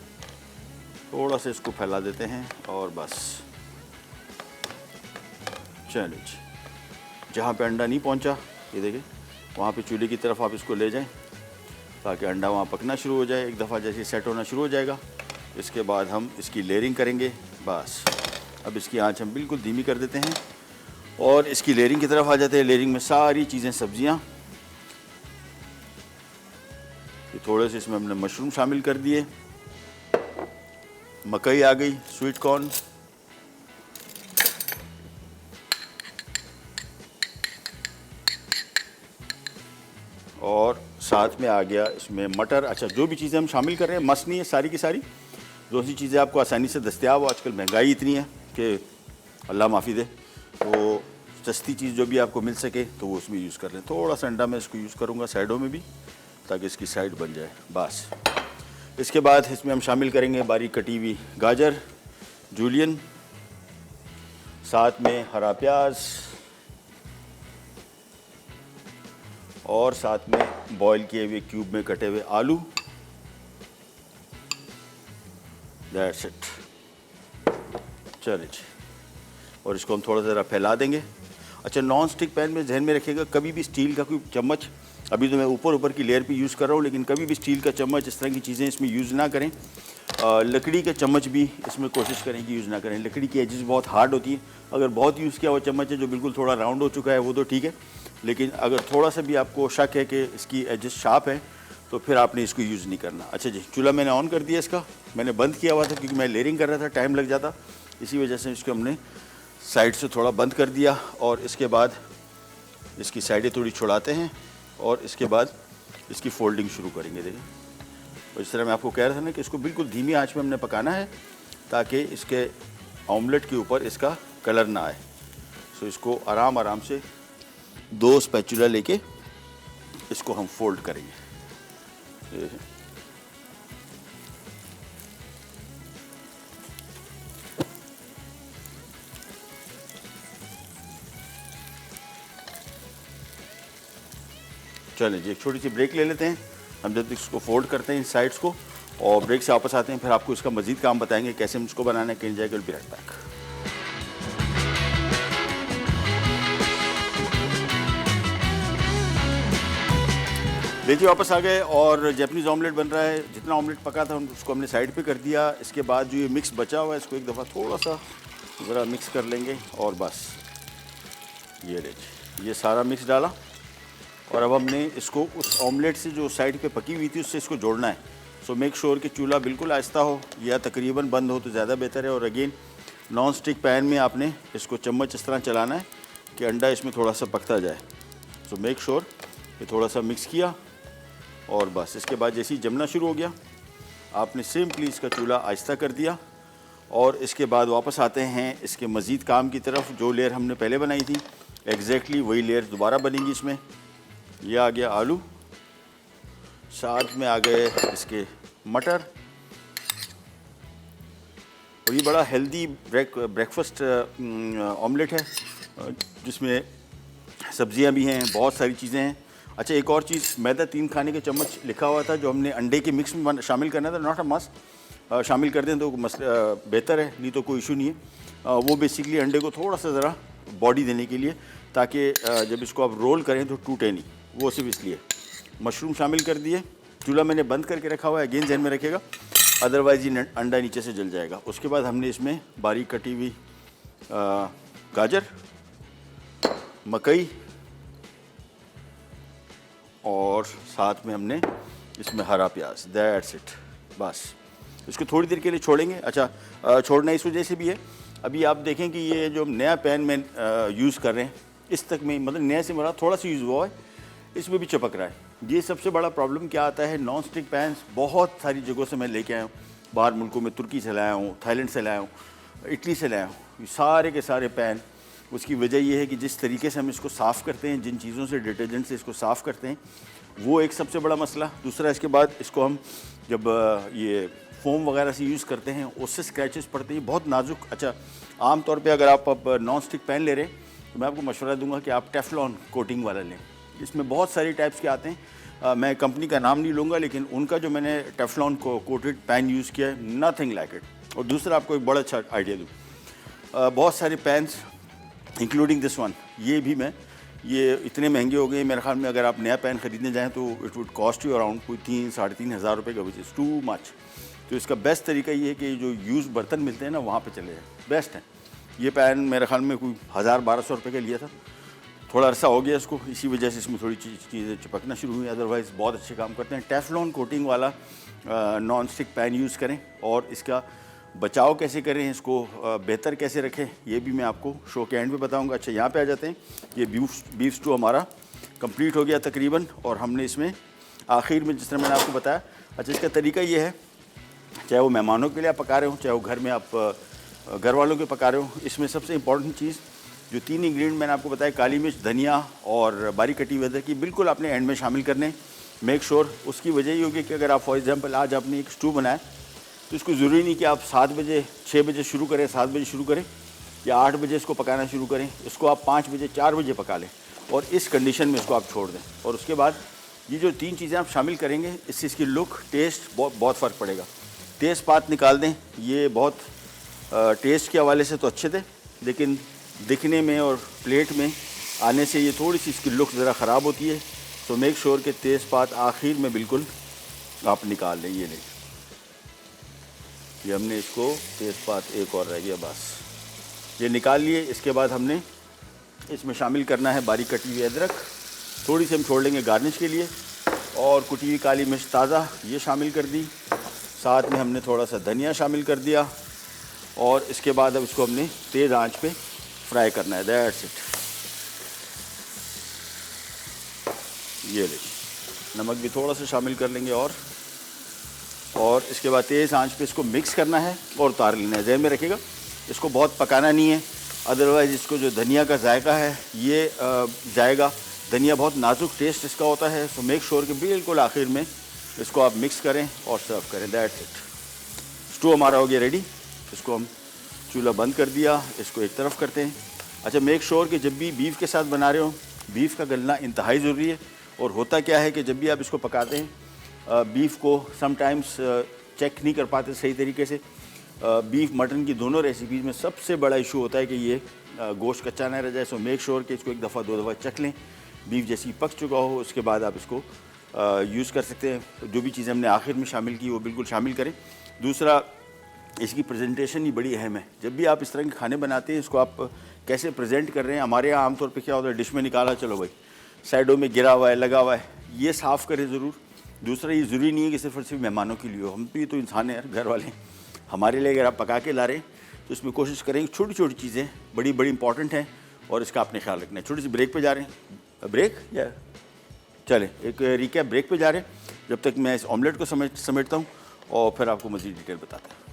थोड़ा सा इसको फैला देते हैं और बस चलिए जी, जहाँ पे अंडा नहीं पहुँचा ये देखिए वहाँ पे चूल्हे की तरफ आप इसको ले जाएं ताकि अंडा वहाँ पकना शुरू हो जाए। एक दफ़ा जैसे सेट होना शुरू हो जाएगा इसके बाद हम इसकी लेयरिंग करेंगे। बस अब इसकी आंच हम बिल्कुल धीमी कर देते हैं और इसकी लेयरिंग की तरफ आ जाते हैं। लेयरिंग में सारी चीज़ें, सब्जियां, ये थोड़े से इसमें हमने मशरूम शामिल कर दिए, मकई आ गई, स्वीट कॉर्न, और साथ में आ गया इसमें मटर। अच्छा, जो भी चीज़ें हम शामिल कर रहे हैं मस्त नहीं है सारी की सारी, जो सी चीज़ें आपको आसानी से दस्तियाब हो। आजकल महंगाई इतनी है कि अल्लाह माफ़ी दे, तो सस्ती चीज़ जो भी आपको मिल सके तो वो उसमें यूज़ कर लें। थोड़ा सा अंडा मैं इसको यूज़ करूँगा साइडों में भी ताकि इसकी साइड बन जाए। बस इसके बाद इसमें हम शामिल करेंगे बारीक कटी हुई गाजर, जूलियन, साथ में हरा प्याज और साथ में बॉईल किए हुए क्यूब में कटे हुए आलू। That's it. चलिए जी, और इसको हम थोड़ा ज़रा फैला देंगे। अच्छा, नॉन स्टिक पैन में ध्यान में रखिएगा, कभी भी स्टील का कोई चम्मच, अभी तो मैं ऊपर की लेयर पे यूज़ कर रहा हूँ, लेकिन कभी भी स्टील का चम्मच, इस तरह की चीज़ें इसमें यूज़ ना करें। लकड़ी का चम्मच भी इसमें कोशिश करें कि यूज़ ना करें। लकड़ी की एजेस बहुत हार्ड होती हैं। अगर बहुत यूज़ किया हुआ चम्मच है जो बिल्कुल थोड़ा राउंड हो चुका है वो तो ठीक है, लेकिन अगर थोड़ा सा भी आपको शक है कि इसकी एजेस शार्प है तो फिर आपने इसको यूज़ नहीं करना। अच्छा जी, चूल्हा मैंने ऑन कर दिया, इसका मैंने बंद किया हुआ था क्योंकि मैं लेयरिंग कर रहा था, टाइम लग जाता, इसी वजह से इसको हमने साइड से थोड़ा बंद कर दिया। और इसके बाद इसकी साइडें थोड़ी छुड़ाते हैं और इसके बाद इसकी फोल्डिंग शुरू करेंगे। देखिए, और इस तरह मैं आपको कह रहा था ना कि इसको बिल्कुल धीमी आंच में हमने पकाना है ताकि इसके ऑमलेट के ऊपर इसका कलर ना आए। सो इसको आराम आराम से 2 स्पैचुला लेके इसको हम फोल्ड करेंगे। चलें जी, एक छोटी सी ब्रेक ले लेते हैं हम, जब तक इसको फोल्ड करते हैं इन साइड्स को, और ब्रेक से वापस आते हैं, फिर आपको इसका मजीद काम बताएंगे कैसे हम इसको बनाना है। जाएगा विल बी राइट बैक। देखिए वापस आ गए और जैपनीज़ ऑमलेट बन रहा है। जितना ऑमलेट पका था उसको हमने साइड पे कर दिया। इसके बाद जो ये मिक्स बचा हुआ है इसको एक दफ़ा थोड़ा सा ज़रा मिक्स कर लेंगे और बस ये देखिए, ये सारा मिक्स डाला और अब हमने इसको उस ऑमलेट से जो साइड पे पकी हुई थी उससे इसको जोड़ना है। सो मेक श्योर कि चूल्हा बिल्कुल आहिस्ता हो या तकरीबन बंद हो तो ज़्यादा बेहतर है। और अगेन नॉन स्टिक पैन में आपने इसको चम्मच इस तरह चलाना है कि अंडा इसमें थोड़ा सा पकता जाए। सो मेक श्योर ये थोड़ा सा मिक्स किया और बस इसके बाद जैसे ही जमना शुरू हो गया आपने सिंपली इसका चूल्हा आहिस्ता कर दिया और इसके बाद वापस आते हैं इसके मज़ीद काम की तरफ। जो लेयर हमने पहले बनाई थी एग्जैक्टली वही लेयर दोबारा बनेंगी इसमें। ये आ गया आलू, साथ में आ गए इसके मटर और ये बड़ा हेल्दी ब्रेकफास्ट ऑमलेट है जिसमें सब्जियां भी हैं, बहुत सारी चीज़ें हैं। अच्छा एक और चीज़, मैदा 3 खाने के चम्मच लिखा हुआ था जो हमने अंडे के मिक्स में शामिल करना था। नॉट अ मस्ट, शामिल कर दें तो बेहतर है, नहीं तो कोई इशू नहीं है। वो बेसिकली अंडे को थोड़ा सा ज़रा बॉडी देने के लिए, ताकि जब इसको आप रोल करें तो टूटे नहीं, वो सिर्फ इसलिए। मशरूम शामिल कर दिए, चूल्हा मैंने बंद करके रखा हुआ है, अगेन जहन में रखेगा, अदरवाइज़ ये अंडा नीचे से जल जाएगा। उसके बाद हमने इसमें बारीक कटी हुई गाजर, मकई और साथ में हमने इसमें हरा प्याज, दैट्स इट। बस इसको थोड़ी देर के लिए छोड़ेंगे। अच्छा छोड़ना इस वजह से भी है, अभी आप देखें कि ये जो नया पैन में यूज़ कर रहे हैं इस तक में, मतलब नया से मेरा थोड़ा सा यूज़ हुआ है, इसमें भी चिपक रहा है। ये सबसे बड़ा प्रॉब्लम क्या आता है, नॉन स्टिक पैन्स बहुत सारी जगहों से मैं लेके आया हूँ, बाहर मुल्कों में तुर्की से लाया हूँ, थाईलैंड से लाया हूँ, इटली से लाया हूँ, ये सारे के सारे पैन। उसकी वजह ये है कि जिस तरीके से हम इसको साफ़ करते हैं, जिन चीज़ों से डिटर्जेंट से इसको साफ़ करते हैं, वो एक सबसे बड़ा मसला। दूसरा इसके बाद इसको हम जब ये फोम वगैरह से यूज़ करते हैं उससे स्क्रैचेस पड़ते हैं, बहुत नाजुक। अच्छा आम तौर पे अगर आप अब नॉन स्टिक पैन ले रहे हैं तो मैं आपको मशवरा दूंगा कि आप टेफ्लॉन कोटिंग वाला लें। इसमें बहुत सारी टाइप्स के आते हैं, मैं कंपनी का नाम नहीं लूँगा, लेकिन उनका जो मैंने टेफ्लॉन को कोटेड पैन यूज़ किया है, नथिंग लाइक इट। और दूसरा आपको एक बड़ा अच्छा आइडिया दूँ, बहुत सारे पैन्स इंक्लूडिंग दिस वन, ये भी मैं, ये इतने महंगे हो गए मेरे ख्याल में, अगर आप नया पैन ख़रीदने जाएँ तो it would cost you around कोई 3-3.5 हज़ार रुपये का, विच इज़ टू मच। तो इसका बेस्ट तरीका ये है कि जो यूज़ बर्तन मिलते हैं ना वहाँ पे चले जाए, बेस्ट है। ये पैन मेरे ख्याल में कोई 1000-1200 रुपये का लिया था, थोड़ा अरसा हो गया इसको, इसी वजह से इसमें थोड़ी चीज़ें चिपकना शुरू हुई, अदरवाइज़ बहुत अच्छे काम करते हैं। टेफ्लॉन कोटिंग वाला नॉन स्टिक पैन यूज़ करें और इसका बचाव कैसे करें, इसको बेहतर कैसे रखें, ये भी मैं आपको शो के एंड पे बताऊंगा। अच्छा यहाँ पे आ जाते हैं, ये बीफ स्टू हमारा कंप्लीट हो गया तकरीबन, और हमने इसमें आखिर में जिस तरह मैंने आपको बताया। अच्छा इसका तरीका ये है, चाहे वो मेहमानों के लिए आप पका रहे हो, चाहे वो घर में आप घर वालों के पका रहे हो, इसमें सबसे इम्पॉर्टेंट चीज़ जो 3 इंग्रेडिएंट मैंने आपको बताया, काली मिर्च, धनिया और बारीक कटी हुई अदरक की, बिल्कुल आपने एंड में शामिल करने। मेक श्योर उसकी वजह ये होगी कि अगर आप फॉर एग्जांपल आज आपने एक स्टू बनाया तो इसको ज़रूरी नहीं कि आप 7 बजे 6 बजे शुरू करें, 7 बजे शुरू करें या 8 बजे इसको पकाना शुरू करें, इसको आप 5 बजे 4 बजे पका लें और इस कंडीशन में इसको आप छोड़ दें। और उसके बाद ये जो 3 चीज़ें आप शामिल करेंगे, इससे इसकी लुक, टेस्ट बहुत फ़र्क पड़ेगा। तेज़पात निकाल दें, ये बहुत टेस्ट के हवाले से तो अच्छे थे, लेकिन दिखने में और प्लेट में आने से ये थोड़ी सी इसकी लुक ज़रा ख़राब होती है। तो मेक श्योर कि तेज़पात आखिर में बिल्कुल आप निकाल लें। ये नहीं, ये हमने इसको तेज़पात एक और रह गया, बस ये निकाल लिए। इसके बाद हमने इसमें शामिल करना है बारीक कटी हुई अदरक, थोड़ी सी हम छोड़ लेंगे गार्निश के लिए, और कुटी हुई काली मिर्च ताज़ा ये शामिल कर दी, साथ में हमने थोड़ा सा धनिया शामिल कर दिया, और इसके बाद अब इसको हमने तेज़ आंच पे फ्राई करना है। That's it. ये ले, नमक भी थोड़ा सा शामिल कर लेंगे, और इसके बाद तेज़ आंच पे इसको मिक्स करना है और उतार लेना है। ज़हन में रखिएगा इसको बहुत पकाना नहीं है, अदरवाइज़ इसको जो धनिया का जायका है ये जाएगा। धनिया बहुत नाजुक टेस्ट इसका होता है, सो मेक श्योर कि बिल्कुल आखिर में इसको आप मिक्स करें और सर्व करें। That's it. स्टू हमारा हो गया रेडी, इसको हम चूल्हा बंद कर दिया, इसको एक तरफ करते हैं। अच्छा मेक श्योर कि जब भी बीफ के साथ बना रहे हो, बीफ का गलना इंतहाई ज़रूरी है। और होता क्या है कि जब भी आप इसको पकाते हैं, बीफ को समटाइम्स चेक नहीं कर पाते सही तरीके से। बीफ मटन की दोनों रेसिपीज़ में सबसे बड़ा इशू होता है कि ये गोश्त कच्चा ना रह जाए। सो मेक श्योर कि इसको 1 दफ़ा 2 दफ़ा चख लें, बीफ जैसी पक चुका हो, उसके बाद आप इसको यूज़ कर सकते हैं। जो भी चीज़ें हमने आखिर में शामिल की वो बिल्कुल शामिल करें। दूसरा, इसकी प्रेजेंटेशन ही बड़ी अहम है। जब भी आप इस तरह के खाने बनाते हैं, इसको आप कैसे प्रेजेंट कर रहे हैं। हमारे यहाँ आमतौर पे क्या होता है, डिश में निकाला, चलो भाई साइडों में गिरा हुआ है, लगा हुआ है, ये साफ़ करें ज़रूर। दूसरा, ये ज़रूरी नहीं है कि सिर्फ और सिर्फ मेहमानों के लिए हो, हम भी तो इंसान हैं यार, घर वाले। हमारे लिए अगर आप पका के ला रहे हैं तो इसमें कोशिश करें छोटी छोटी चीज़ें बड़ी बड़ी इंपॉर्टेंट हैं और इसका आपने ख्याल रखना है। छोटी सी ब्रेक पे जा रहे हैं, ब्रेक या चले एक रिकैप, ब्रेक पे जा रहे हैं। जब तक मैं इस ऑमलेट को समेटता हूँ और फिर आपको मज़ीद डिटेल बताता हूँ।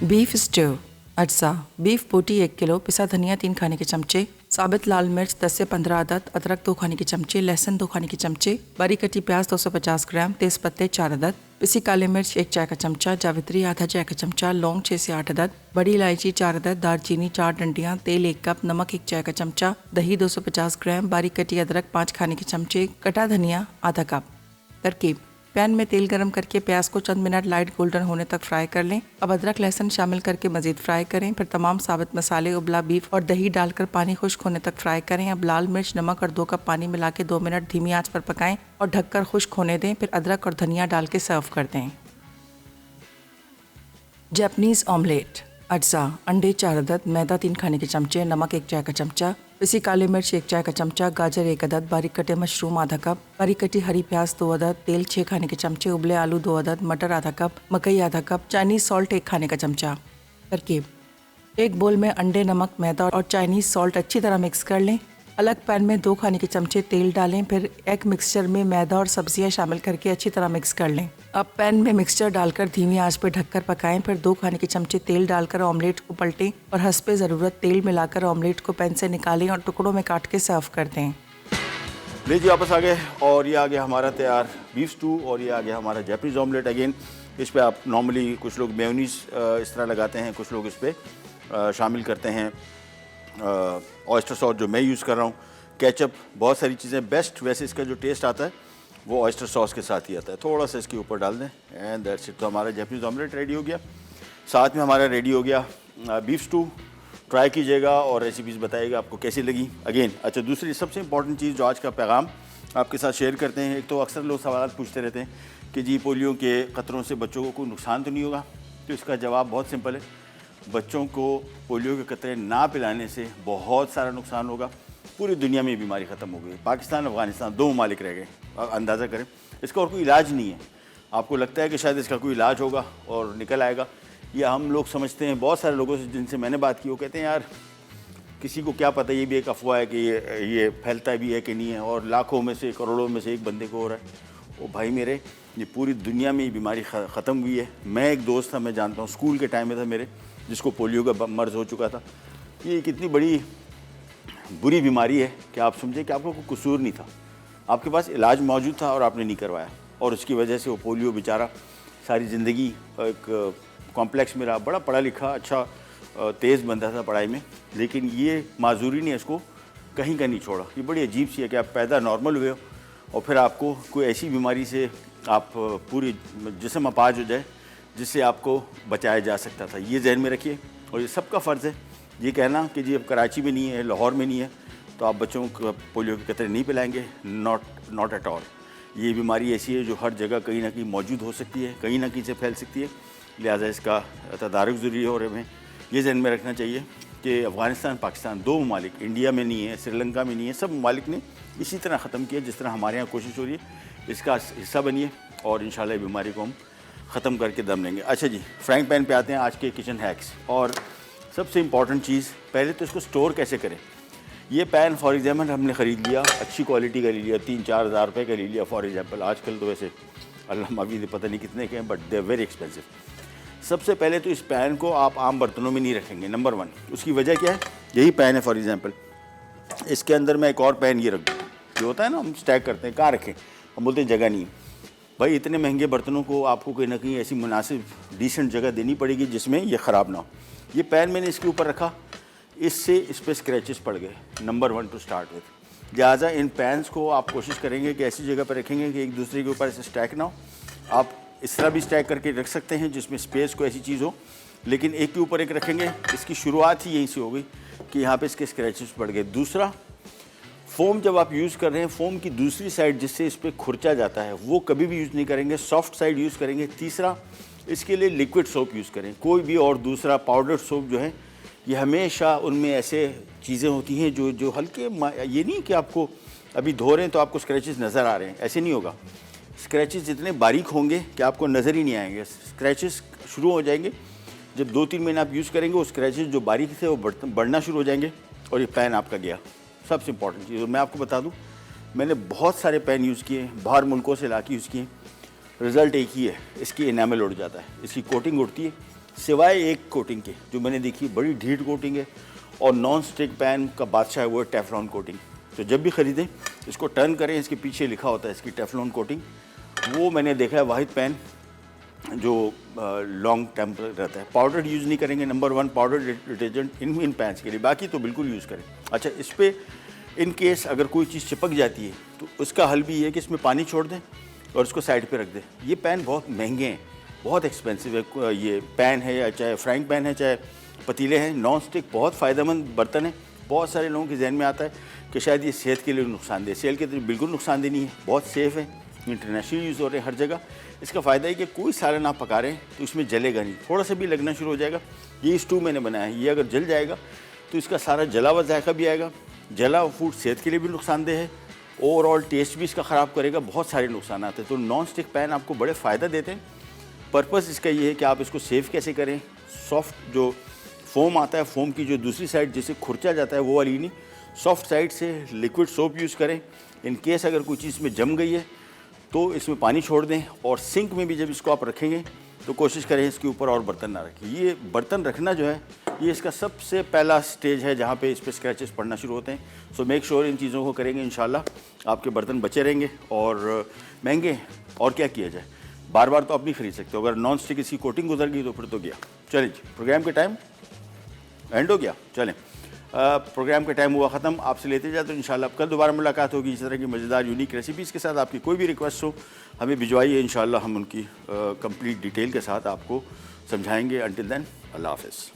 बीफ स्ट्यू अज्जा बीफ बोटी 1 किलो, पिसा धनिया 3 खाने के चमचे, साबित लाल मिर्च 10 से 15 अदद, अदरक 2 खाने के चमचे, लहसुन 2 खाने के चमचे, बारीक कटी प्याज 250 ग्राम, तेज पत्ते 4 अदद, पिसी काले मिर्च 1 चाय का चमचा, जावित्री आधा चाय का चमचा, लौंग 6 से 8 अदद, बड़ी इलायची 4 अदद, दालचीनी 4 डंडियां, तेल 1 कप, नमक 1 चाय का चमचा, दही 250 ग्राम, बारीक कटी अदरक 5 खाने के चमचे, कटा धनिया आधा कप। तरकीब: पैन में तेल गरम करके प्याज को चंद मिनट लाइट गोल्डन होने तक फ्राई कर लें। अब अदरक लहसुन शामिल करके मजीद फ्राई करें। फिर तमाम साबित मसाले, उबला बीफ और दही डालकर पानी खुश्क होने तक फ्राई करें। अब लाल मिर्च, नमक और 2 कप पानी मिला के 2 मिनट धीमी आंच पर पकाएं और ढककर खुश्क होने दें। फिर अदरक और धनिया डाल के सर्व कर दें। जापानीज ऑमलेट अज्जा अंडे 4 अदद, मैदा 3 खाने के चमचे, नमक 1 चाय का चमचा, पिसी काली मिर्च 1 चाय का चमचा, गाजर 1 अदद, बारीक कटे मशरूम आधा कप, बारीक कटी हरी प्याज 2 अदद, तेल 6 खाने के चमचे, उबले आलू 2 अदद, मटर आधा कप, मकई आधा कप, चाइनीज सॉल्ट 1 खाने का चमचा। तरकीब: एक बोल में अंडे, नमक, मैदा और चाइनीज सॉल्ट अच्छी तरह मिक्स कर लें। अलग पैन में 2 खाने के चमचे तेल डालें। फिर एग मिक्सचर में मैदा और सब्जियां शामिल करके अच्छी तरह मिक्स कर लें। अब पैन में मिक्सचर डालकर धीमी आंच पर ढककर पकाएं। फिर 2 खाने के चमचे तेल डालकर ऑमलेट को पलटें और हस्बे ज़रूरत तेल मिलाकर ऑमलेट को पैन से निकालें और टुकड़ों में काट के सर्व कर दें। लीजिए वापस आ गए और ये आ गया हमारा तैयार बीफ स्टू और ये आ गया हमारा जापानीज ऑमलेट। अगेन इस पे आप नॉर्मली कुछ लोग मेयोनीज इस तरह लगाते हैं, कुछ लोग इस पे शामिल करते हैं ऑयस्टर सॉस जो मैं यूज़ कर रहा हूँ, केचप, बहुत सारी चीज़ें। बेस्ट वैसे इसका जो टेस्ट आता है वो ऑयस्टर सॉस के साथ ही आता है। थोड़ा सा इसके ऊपर डाल दें एंड दैट्स इट। तो हमारा जापानीज ऑमलेट रेडी हो गया। साथ में हमारा रेडी हो गया बीफ स्टू। ट्राई कीजिएगा और रेसिपीज़ बताइएगा आपको कैसी लगी। अगेन अच्छा, दूसरी सबसे इंपॉर्टेंट चीज़ जो आज का पैगाम आपके साथ शेयर करते हैं, एक तो अक्सर लोग सवाल पूछते रहते हैं कि जी पोलियो के क़तरों से बच्चों को कोई नुकसान तो नहीं होगा। तो इसका जवाब बहुत सिंपल है, बच्चों को पोलियो के कतरे ना पिलाने से बहुत सारा नुकसान होगा। पूरी दुनिया में बीमारी ख़त्म हो गई। पाकिस्तान, अफ़गानिस्तान 2 ममालिक रह गए। अंदाज़ा करें, इसका और कोई इलाज नहीं है। आपको लगता है कि शायद इसका कोई इलाज होगा और निकल आएगा, या हम लोग समझते हैं, बहुत सारे लोगों से जिनसे मैंने बात की वो कहते हैं यार किसी को क्या पता, ये भी एक अफवाह है कि ये फैलता भी है कि नहीं है, और लाखों में से, करोड़ों में से एक बंदे को हो रहा है। ओ भाई मेरे, ये पूरी दुनिया में ये बीमारी ख़त्म हुई है। मैं एक दोस्त था, मैं जानता हूँ, स्कूल के टाइम में था मेरे, जिसको पोलियो का मर्ज़ हो चुका था। ये कितनी बड़ी बुरी बीमारी है कि आप समझे कि आपको कोई कसूर नहीं था, आपके पास इलाज मौजूद था और आपने नहीं करवाया, और उसकी वजह से वो पोलियो बेचारा सारी ज़िंदगी एक कॉम्प्लेक्स में रहा। बड़ा पढ़ा लिखा, अच्छा तेज़ बंदा था पढ़ाई में, लेकिन ये माजूरी ने इसको कहीं का नहीं छोड़ा। ये बड़ी अजीब सी है कि आप पैदा नॉर्मल हुए हो और फिर आपको कोई ऐसी बीमारी से आप पूरी जिस्म अपाज हो जाए जिससे आपको बचाया जा सकता था। ये जहन में रखिए, और ये सबका फ़र्ज़ है ये कहना कि जी अब कराची में नहीं है, लाहौर में नहीं है, तो आप बच्चों को पोलियो के कतरे नहीं पिलाएंगे। Not at all. ये बीमारी ऐसी है जो हर जगह कहीं ना कहीं मौजूद हो सकती है, कहीं ना कहीं से फैल सकती है, लिहाजा इसका तदारुक ज़रूरी है। और हमें ये जहन में रखना चाहिए कि अफ़गानिस्तान, पाकिस्तान 2 ममालिक, इंडिया में नहीं है, श्रीलंका में नहीं है, सब ममालिक ने इसी तरह ख़त्म किया जिस तरह हमारे यहाँ कोशिश हो रही है। इसका हिस्सा बनिए और इंशाल्लाह बीमारी को हम ख़त्म करके दम लेंगे। अच्छा जी, फ्राइंग पैन पे आते हैं आज के किचन हैक्स। और सबसे इम्पॉर्टेंट चीज़, पहले तो इसको स्टोर कैसे करें। ये पैन फॉर एग्जाम्पल हमने ख़रीद लिया, अच्छी क्वालिटी का ले लिया, 3-4 हज़ार रुपये का ले लिया फॉर एग्जाम्पल। आजकल तो वैसे अल्लाह माफ़ी पता नहीं कितने के हैं, but they are very expensive. सबसे पहले तो इस पैन को आप आम बर्तनों में नहीं रखेंगे, नंबर 1। उसकी वजह क्या है, यही पैन है फॉर एग्जाम्पल, इसके अंदर मैं एक और पैन ये रख दूँ, जो होता है ना हम स्टैक करते हैं, कहाँ रखें, हम बोलते हैं जगह नहीं है। भाई इतने महंगे बर्तनों को आपको कहीं ना कहीं ऐसी मुनासिब डिसेंट जगह देनी पड़ेगी जिसमें ये ख़राब ना हो। ये पैन मैंने इसके ऊपर रखा, इससे इस पर स्क्रैचेस पड़ गए, नंबर 1 टू स्टार्ट विथ। लिहाजा इन पैन्स को आप कोशिश करेंगे कि ऐसी जगह पर रखेंगे कि एक दूसरे के ऊपर ऐसे स्टैक ना हो। आप इस तरह भी स्टैक करके रख सकते हैं जिसमें स्पेस को ऐसी चीज़ हो, लेकिन एक के ऊपर एक रखेंगे। इसकी शुरुआत ही यहीं से हो गई कि यहाँ पे इसके स्क्रैचेस पड़ गए। दूसरा, फ़ोम जब आप यूज़ कर रहे हैं, फ़ोम की दूसरी साइड जिससे इस पर खुरचा जाता है वो कभी भी यूज़ नहीं करेंगे, सॉफ्ट साइड यूज़ करेंगे। तीसरा, इसके लिए लिक्विड सोप यूज़ करें, कोई भी और दूसरा पाउडर सोप जो है ये हमेशा उनमें ऐसे चीज़ें होती हैं जो हल्के, ये नहीं कि आपको अभी धो रहे हैं तो आपको स्क्रैचेस नज़र आ रहे हैं, ऐसे नहीं होगा। स्क्रैचेस इतने बारीक होंगे कि आपको नज़र ही नहीं आएंगे। स्क्रैचेस शुरू हो जाएंगे जब 2-3 महीने आप यूज़ करेंगे, वो स्क्रैचेस जो बारीक थे वो बढ़ना शुरू हो जाएंगे और ये पैन आपका गया। सबसे इम्पॉर्टेंट चीज़ मैं आपको बता दूं, मैंने बहुत सारे पेन यूज़ किए, बाहर मुल्कों से ला के यूज़ किए। रिज़ल्ट एक ही है, इसकी इनामल उड़ जाता है, इसकी कोटिंग उड़ती है, सिवाय एक कोटिंग के जो मैंने देखी बड़ी ढीठ कोटिंग है और नॉन स्टिक पैन का बादशाह है वो है टेफ्लॉन कोटिंग। तो जब भी ख़रीदें इसको टर्न करें, इसके पीछे लिखा होता है इसकी टेफ्लॉन कोटिंग। वो मैंने देखा है वाहिद पेन जो लॉन्ग टाइम रहता है। पाउडर यूज़ नहीं करेंगे, नंबर 1 पाउडर डिटर्जेंट इन पैंस के लिए, बाकी तो बिल्कुल यूज़ करें। अच्छा, इस पर इन केस अगर कोई चीज़ चिपक जाती है तो उसका हल भी ये है कि इसमें पानी छोड़ दें और इसको साइड पे रख दें। ये पैन बहुत महंगे हैं, बहुत एक्सपेंसिव है। ये पैन है या चाहे फ्राइंग पैन है चाहे पतीले हैं, नॉन स्टिक बहुत फ़ायदेमंद बर्तन है। बहुत सारे लोगों के जहन में आता है कि शायद ये सेहत के लिए नुकसानदेह, सेहत के लिए बिल्कुल नुकसानदेह नहीं है, बहुत सेफ़ है, इंटरनेशनल यूज़ हो रहे हैं हर जगह। इसका फ़ायदा है कि कोई सालन आप पका रहे हैं तो इसमें जलेगा नहीं, थोड़ा सा भी लगना शुरू हो जाएगा। ये स्टू मैंने बनाया है, ये अगर जल जाएगा तो इसका सारा जला हुआ जायका भी आएगा। जला हुआ फूड सेहत के लिए भी नुकसानदेह है, ओवरऑल टेस्ट भी इसका ख़राब करेगा, बहुत सारे नुकसान आते हैं। तो नॉन स्टिक पैन आपको बड़े फ़ायदा देते हैं। पर्पज़ इसका ये है कि आप इसको सेव कैसे करें। सॉफ्ट जो फोम आता है, फोम की जो दूसरी साइड जिसे खुरचा जाता है वो वाली नहीं, सॉफ्ट साइड से लिक्विड सोप यूज़ करें। इन केस अगर कोई चीज़ में जम गई है तो इसमें पानी छोड़ दें, और सिंक में भी जब इसको आप रखेंगे तो कोशिश करें इसके ऊपर और बर्तन ना रखें। ये बर्तन रखना जो है ये इसका सबसे पहला स्टेज है जहाँ पे इस पर स्क्रैचेस पड़ना शुरू होते हैं। सो मेक श्योर इन चीज़ों को करेंगे, इंशाल्लाह आपके बर्तन बचे रहेंगे। और महंगे और क्या किया जाए, बार बार तो आप नहीं खरीद सकते हो। अगर नॉन स्टिक इसकी कोटिंग गुजर गई तो फिर तो गया। चलिए जी, प्रोग्राम के टाइम एंड हो गया। चलें, प्रोग्राम का टाइम हुआ ख़त्म, आपसे लेते जाए तो इंशाल्लाह कल दोबारा मुलाकात होगी इस तरह की मज़ेदार यूनिक रेसिपीज़ के साथ। आपकी कोई भी रिक्वेस्ट हो हमें भिजवाइए, इंशाल्लाह हम उनकी कंप्लीट डिटेल के साथ आपको समझाएंगे। अंटिल देन, अल्लाह हाफ़िज़।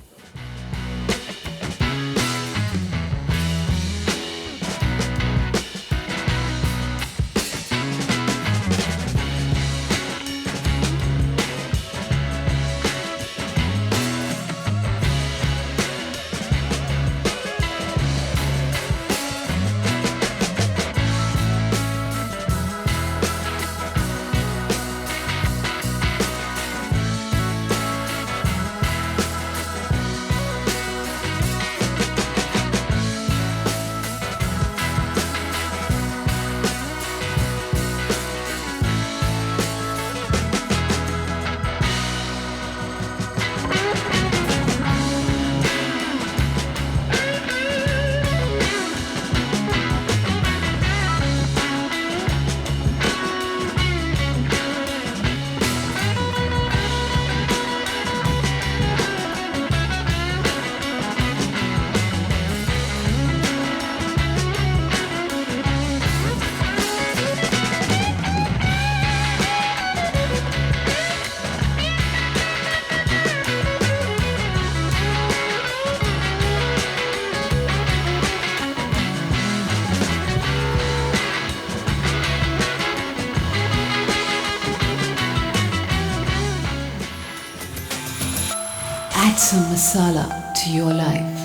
Add some masala to your life.